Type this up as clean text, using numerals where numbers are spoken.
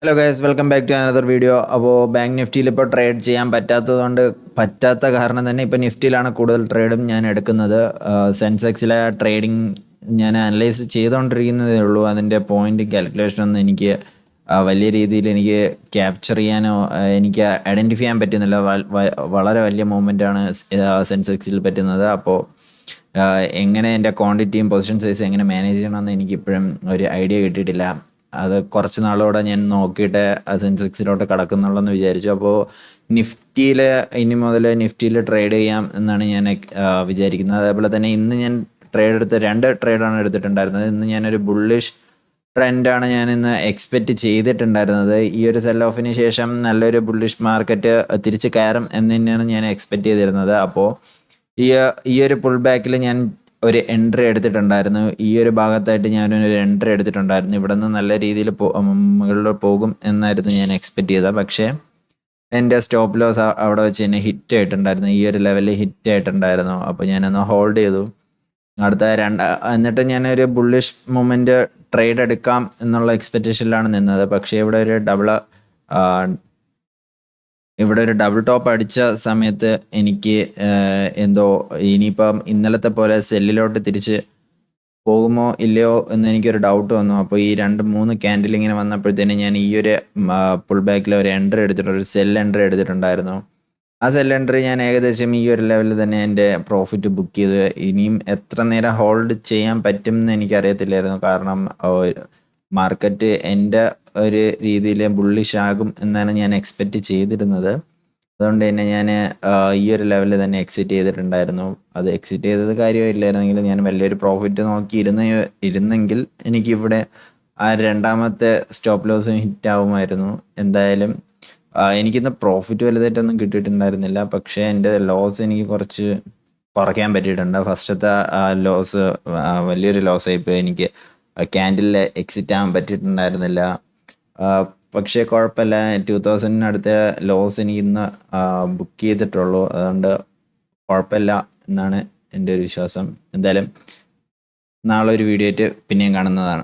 Hello guys, welcome back to another video. അപ്പോൾ bank നിഫ്റ്റിയിൽ ഇപ്പോൾ ട്രേഡ് ചെയ്യാൻ പറ്റാത്ത കാരണം തന്നെ ഇപ്പോൾ നിഫ്റ്റിയിലാണ് കൂടുതൽ ട്രേഡും ഞാൻ എടുക്കുന്നത്. സെൻസെക്സിലെ ട്രേഡിംഗ് ഞാൻ അനലൈസ് ചെയ്തുകൊണ്ടിരിക്കുന്നതേ ഉള്ളൂ. അതിൻ്റെ പോയിന്റ് കാൽക്കുലേഷനൊന്നും എനിക്ക് വലിയ രീതിയിൽ എനിക്ക് ക്യാപ്ചർ ചെയ്യാനോ എനിക്ക് ഐഡൻറ്റിഫൈ ചെയ്യാൻ പറ്റുന്നില്ല. വളരെ വലിയ മൂവ്മെൻ്റാണ് സെൻസെക്സിൽ പറ്റുന്നത്. അപ്പോൾ എങ്ങനെ എൻ്റെ ക്വാണ്ടിറ്റിയും പൊസിഷൻ സൈസും എങ്ങനെ മാനേജ് ചെയ്യണമെന്ന് എനിക്കിപ്പോഴും ഒരു ഐഡിയ കിട്ടിയിട്ടില്ല. അത് കുറച്ച് നാളോടെ ഞാൻ നോക്കിയിട്ട് സെൻസെക്സിലോട്ട് കടക്കുന്നുള്ളെന്ന് വിചാരിച്ചു. അപ്പോൾ നിഫ്റ്റിയിൽ ഇനി മുതൽ നിഫ്റ്റിയിൽ ട്രേഡ് ചെയ്യാം എന്നാണ് ഞാൻ വിചാരിക്കുന്നത്. അതേപോലെ തന്നെ ഇന്ന് ഞാൻ രണ്ട് ട്രേഡാണ് എടുത്തിട്ടുണ്ടായിരുന്നത്. ഇന്ന് ഞാനൊരു ബുള്ളിഷ് ട്രെൻഡാണ് ഞാൻ ഇന്ന് എക്സ്പെക്റ്റ് ചെയ്തിട്ടുണ്ടായിരുന്നത്. ഈ ഒരു സെൽ ഓഫിന് ശേഷം നല്ലൊരു ബുള്ളിഷ് മാർക്കറ്റ് തിരിച്ച് കയറും എന്ന് തന്നെയാണ് ഞാൻ എക്സ്പെക്റ്റ് ചെയ്തിരുന്നത്. അപ്പോൾ ഈ ഒരു പുൾ ബാക്കിൽ ഞാൻ ഒരു എൻട്രി എടുത്തിട്ടുണ്ടായിരുന്നു. ഈ ഒരു ഭാഗത്തായിട്ട് ഞാനൊരു എൻട്രി എടുത്തിട്ടുണ്ടായിരുന്നു. ഇവിടെ നിന്ന് നല്ല രീതിയിൽ മുകളിൽ പോകും എന്നായിരുന്നു ഞാൻ എക്സ്പെക്റ്റ് ചെയ്തത്. പക്ഷേ എൻ്റെ സ്റ്റോപ്പ് ലോസ് അവിടെ വെച്ച് തന്നെ ഹിറ്റ് ആയിട്ടുണ്ടായിരുന്നു. ഈ ഒരു ലെവലിൽ ഹിറ്റ് ആയിട്ടുണ്ടായിരുന്നു. അപ്പോൾ ഞാനൊന്ന് ഹോൾഡ് ചെയ്തു. എന്നിട്ട് ഞാനൊരു ബുള്ളിഷ് മൂമെൻറ്റ് ട്രേഡ് എടുക്കാം എന്നുള്ള എക്സ്പെക്റ്റേഷനിലാണ് നിന്നത്. പക്ഷേ ഇവിടെ ഒരു ഡബിൾ ടോപ്പ് അടിച്ച സമയത്ത് എനിക്ക് എന്തോ ഇനിയിപ്പം ഇന്നലത്തെ പോലെ സെല്ലിലോട്ട് തിരിച്ച് പോകുമോ ഇല്ലയോ എന്ന് എനിക്കൊരു ഡൗട്ട് വന്നു. അപ്പോൾ ഈ 2-3 ക്യാൻഡിൽ ഇങ്ങനെ വന്നപ്പോഴത്തേനും ഞാൻ ഈ ഒരു പുൾ ബാക്കിൽ ഒരു ഒരു സെൽ എൻട്രി എടുത്തിട്ടുണ്ടായിരുന്നു. ആ സെൽ എൻട്രി ഞാൻ ഏകദേശം ഈ ഒരു ലെവലിൽ തന്നെ എൻ്റെ പ്രോഫിറ്റ് ബുക്ക് ചെയ്ത് ഇനിയും എത്ര നേരം ഹോൾഡ് ചെയ്യാൻ പറ്റും എന്ന് എനിക്കറിയത്തില്ലായിരുന്നു. കാരണം മാർക്കറ്റ് എൻ്റെ ഒരു രീതിയിൽ ബുള്ളിഷ് ആകും എന്നാണ് ഞാൻ എക്സ്പെക്റ്റ് ചെയ്തിരുന്നത്. അതുകൊണ്ട് തന്നെ ഞാൻ ഈ ഒരു ലെവലിൽ തന്നെ എക്സിറ്റ് ചെയ്തിട്ടുണ്ടായിരുന്നു. അത് എക്സിറ്റ് ചെയ്തത് കാര്യമില്ലായിരുന്നെങ്കിൽ ഞാൻ വലിയൊരു പ്രോഫിറ്റ് നോക്കി ഇരുന്നെങ്കിൽ എനിക്കിവിടെ ആ രണ്ടാമത്തെ സ്റ്റോപ്പ് ലോസും ഹിറ്റ് ആവുമായിരുന്നു. എന്തായാലും എനിക്കിന്ന് പ്രോഫിറ്റ് വലുതായിട്ടൊന്നും കിട്ടിയിട്ടുണ്ടായിരുന്നില്ല. പക്ഷേ എൻ്റെ ലോസ് എനിക്ക് കുറച്ച് കുറയ്ക്കാൻ പറ്റിയിട്ടുണ്ട്. ഫസ്റ്റത്തെ ലോസ് വലിയൊരു ലോസായിപ്പോൾ. എനിക്ക് ക്യാൻഡിലിൽ എക്സിറ്റ് ആകാൻ പറ്റിയിട്ടുണ്ടായിരുന്നില്ല. പക്ഷേ കുഴപ്പമില്ല. 2000 ലോസ് എനിക്ക് ഇന്ന് ബുക്ക് ചെയ്തിട്ടുള്ളൂ. അതുകൊണ്ട് കുഴപ്പമില്ല എന്നാണ് എൻ്റെ ഒരു വിശ്വാസം. എന്തായാലും നാളെ ഒരു വീഡിയോ ആയിട്ട് പിന്നെയും കാണുന്നതാണ്.